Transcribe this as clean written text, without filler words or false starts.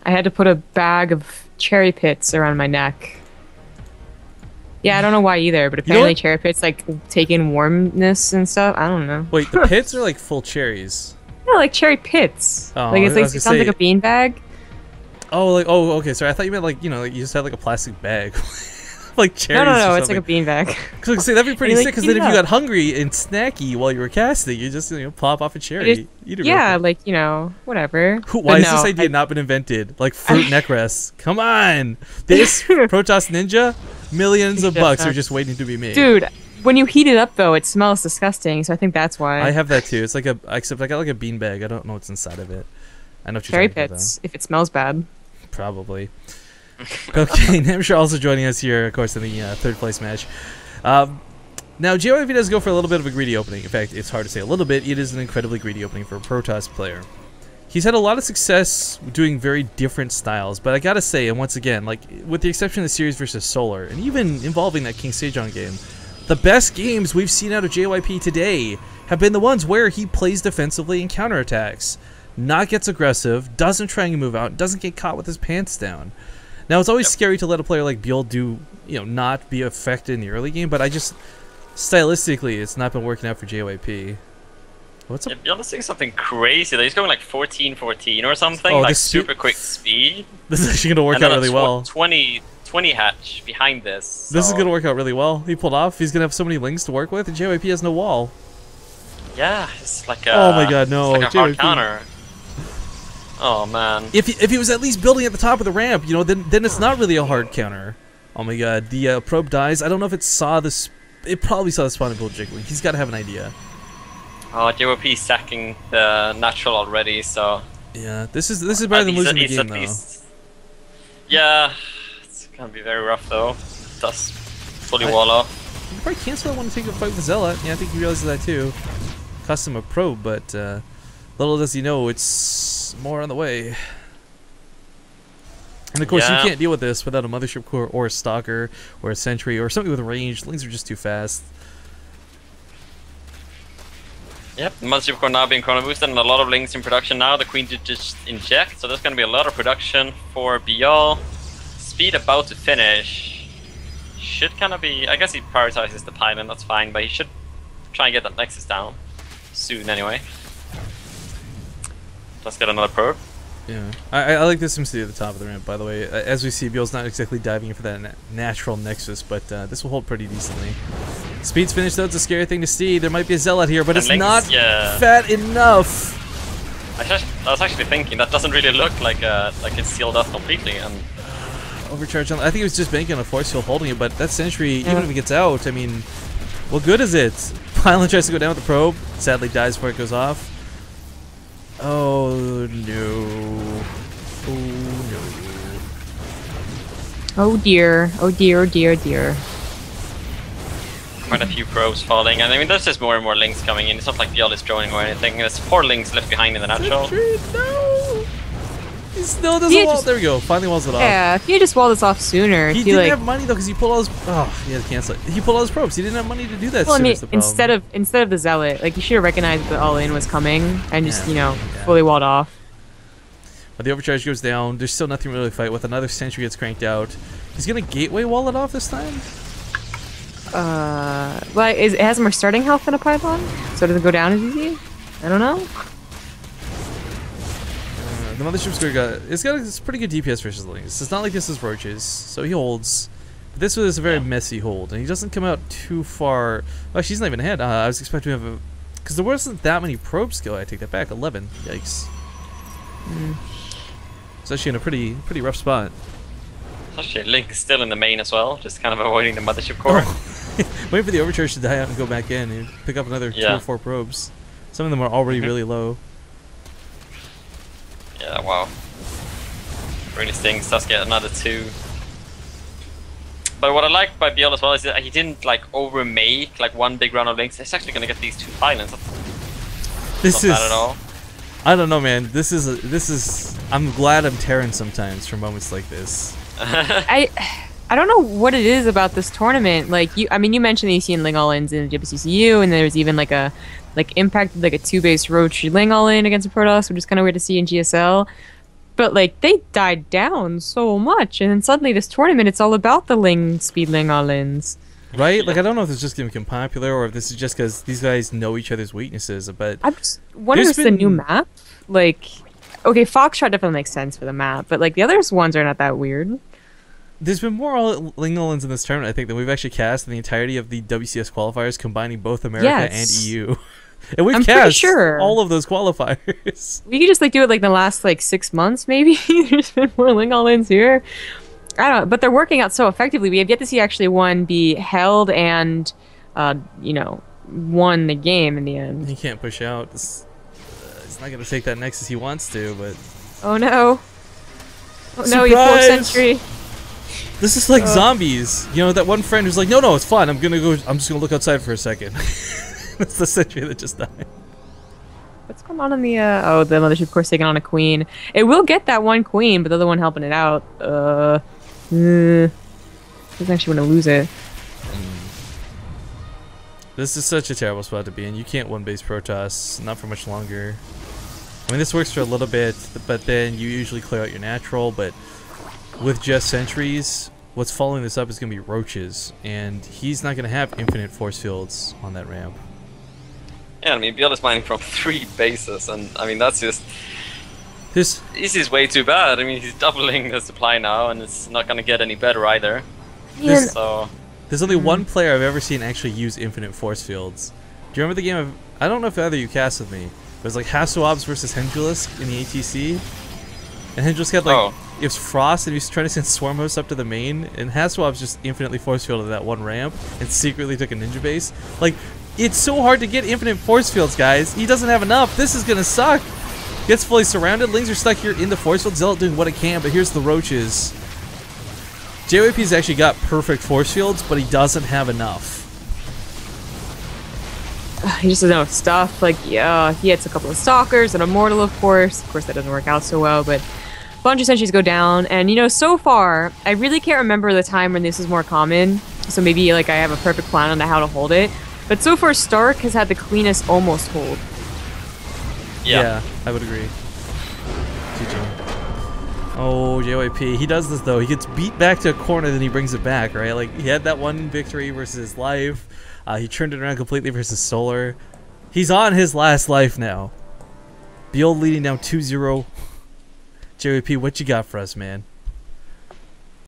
I had to put a bag of cherry pits around my neck. Yeah, I don't know why either, but apparently cherry pits like take in warmness and stuff. I don't know. Wait, the pits are like full cherries. No, like cherry pits. Oh, like it's like it sounds like a bean bag. Oh, like okay. Sorry, I thought you meant like like you just had like a plastic bag, like cherries. No, it's like a bean bag. Because that'd be pretty sick. Because then if you got hungry and snacky while you were casting, you just plop off a cherry. Yeah, like whatever. Why has this idea not been invented? Like fruit neck rests. Come on, this Protoss Ninja, millions of bucks are just waiting to be made. Dude, when you heat it up though, it smells disgusting. So I think that's why. I have that too. It's like except I got like a bean bag. I don't know what's inside of it. I know what you're cherry talking about, pits. If it smells bad. Probably. Okay, Namshar also joining us here, of course, in the third place match. Now, JYP does go for a little bit of a greedy opening. In fact, it's hard to say a little bit. It is an incredibly greedy opening for a Protoss player. He's had a lot of success doing very different styles, but I gotta say, and once again, like with the exception of the series versus Solar, and even involving that King Sejong game, the best games we've seen out of JYP today have been the ones where he plays defensively and counterattacks. Not gets aggressive, doesn't try and move out, doesn't get caught with his pants down. Now it's always scary to let a player like Byul do, not be affected in the early game, but I just stylistically it's not been working out for JYP. What's up? Byul is doing something crazy. He's going like 14-14 or something, oh, like super quick speed. This is actually gonna work out really well. 20 hatch behind this. So. This is gonna work out really well. He pulled off. He's gonna have so many links to work with, and JYP has no wall. Yeah, it's like a. Oh my god, no! It's like a hard counter. Oh man. If he was at least building at the top of the ramp, then it's not really a hard counter. Oh my god, the probe dies. I don't know if it saw this. It probably saw the spawn and build jiggling. He's got to have an idea. Oh, JYP sacking the natural already, so. Yeah, this is better than losing the game though. Yeah, it's gonna be very rough though. Does fully wall off. You probably cancel that one to take a fight with the Zealot. Yeah, I think he realizes that too. Cost him a probe, but little does he know it's more on the way. And of course, you can't deal with this without a Mothership Core or a Stalker or a Sentry or something with range. Links are just too fast. Yep, the Mothership Core now being chrono boosted and a lot of links in production now. The Queen did just inject, so there's going to be a lot of production for Byul. Speed about to finish. Should kind of be, I guess he prioritizes the pylon, that's fine, but he should try and get that Nexus down. Soon, anyway. Let's get another probe. Yeah, I like this SimCity at the top of the ramp, by the way. As we see, Byul's not exactly diving in for that natural Nexus, but this will hold pretty decently. Speed's finished, though. It's a scary thing to see. There might be a Zealot here, but it's not fat enough. I was actually thinking, that doesn't really look like it's sealed up completely. And Overcharge on, I think he was just banking on a force field holding it, but that Sentry, even if it gets out, I mean, what good is it? Pylon tries to go down with the probe, sadly dies before it goes off. Oh no. Oh no. Oh dear. Oh dear, oh dear, oh dear. Quite a few probes falling, and I mean there's just more and more links coming in. It's not like Byul is joining or anything. There's 4 links left behind in the natural. No! He still doesn't wall. There we go. Finally walls it off. Yeah, if you just wall this off sooner. He didn't have money though, because he pulled all his. Oh, he had to cancel it. He pulled all his probes. He didn't have money to do that. Well, I mean, instead of the Zealot, like you should have recognized that the all-in was coming and just fully walled off. But the overcharge goes down. There's still nothing really to fight with. Another Sentry gets cranked out. He's gonna gateway wall it off this time. Well, it has more starting health than a pylon, so does it go down as easy? I don't know. The Mothership's it's got a pretty good DPS versus links. It's not like this is Roaches, so he holds. But this was a very messy hold, and he doesn't come out too far. Well, she's not even ahead. I was expecting to have a, because there wasn't that many probes go. I take that back. 11. Yikes. It's actually in a pretty rough spot. Actually, Link is still in the main as well, just kind of avoiding the Mothership Core. Wait for the overcharge to die out and go back in and pick up another 2 or 4 probes. Some of them are already really low. Yeah, wow. Really stings, does get another 2. But what I like by Byul as well is that he didn't like overmake like one big round of links. He's actually gonna get these 2 pylons. This is not bad at all. I don't know, man. This is. I'm glad I'm Terran sometimes for moments like this. I don't know what it is about this tournament. Like I mean, you mentioned that you've seen Ling all-ins in WCCU, and there's even like a Impact like a 2-base Roach Ling all-in against a Protoss, which is kind of weird to see in GSL. But like they died down so much, and then suddenly this tournament, it's all about the Ling speed Ling all-ins. Right? Like I don't know if it's just going to become popular or if this is just because these guys know each other's weaknesses. But I'm just wondering if it's the new map. Like, okay, Foxtrot definitely makes sense for the map, but like the other ones are not that weird. There's been more Ling all-ins in this tournament, I think, than we've actually cast in the entirety of the WCS qualifiers, combining both America and EU. And we've cast sure. all of those qualifiers. We could just like do it like the last like 6 months, maybe. There's been more Ling all-ins here. I don't know, but they're working out so effectively. We have yet to see actually one be held and, you know, won the game in the end. He can't push out. He's not going to take that Nexus he wants to, but... Oh no. Oh no, Surprise! he 4th century. This is like zombies. You know, that one friend who's like, no, it's fine. I'm just gonna look outside for a second. That's the sentry that just died. What's going on in the, oh, the Mothership Course taking on a queen. It will get that one queen, but the other one helping it out. Doesn't actually want to lose it. This is such a terrible spot to be in. You can't one-base Protoss, not for much longer. I mean, this works for a little bit, but then you usually clear out your natural, but with just sentries, what's following this up is going to be roaches, and he's not going to have infinite force fields on that ramp. Yeah, I mean, Byul is mining from 3 bases, and I mean, that's just... This is way too bad. I mean, he's doubling the supply now, and it's not going to get any better either. Yeah. So... There's only one player I've ever seen actually use infinite force fields. Do you remember the game I don't know if either you cast with me. It was like Hasuabs versus Hendulisk in the ATC. And Hendulisk had like... It was Frost, and he was trying to send Swarm Hosts up to the main, and Hasuabs just infinitely force fielded that one ramp and secretly took a ninja base. Like, it's so hard to get infinite force fields, guys. He doesn't have enough. This is gonna suck. Gets fully surrounded. Lings are stuck here in the force field. Zealot doing what it can, but here's the roaches. JYP's actually got perfect force fields, but he doesn't have enough. He just doesn't have stuff. Like, yeah, he hits a couple of Stalkers and a Mortal, of course. Of course, that doesn't work out so well, but a bunch of sentries go down. And, you know, so far, I really can't remember the time when this is more common. So maybe, like, I have a perfect plan on how to hold it. But so far, Stark has had the cleanest almost hold. Yeah, I would agree. GG. Oh, JYP. He does this, though. He gets beat back to a corner, then he brings it back, right? Like, he had that one victory versus Life. He turned it around completely versus Solar. He's on his last life now. Byul leading down 2-0. JYP, what you got for us, man?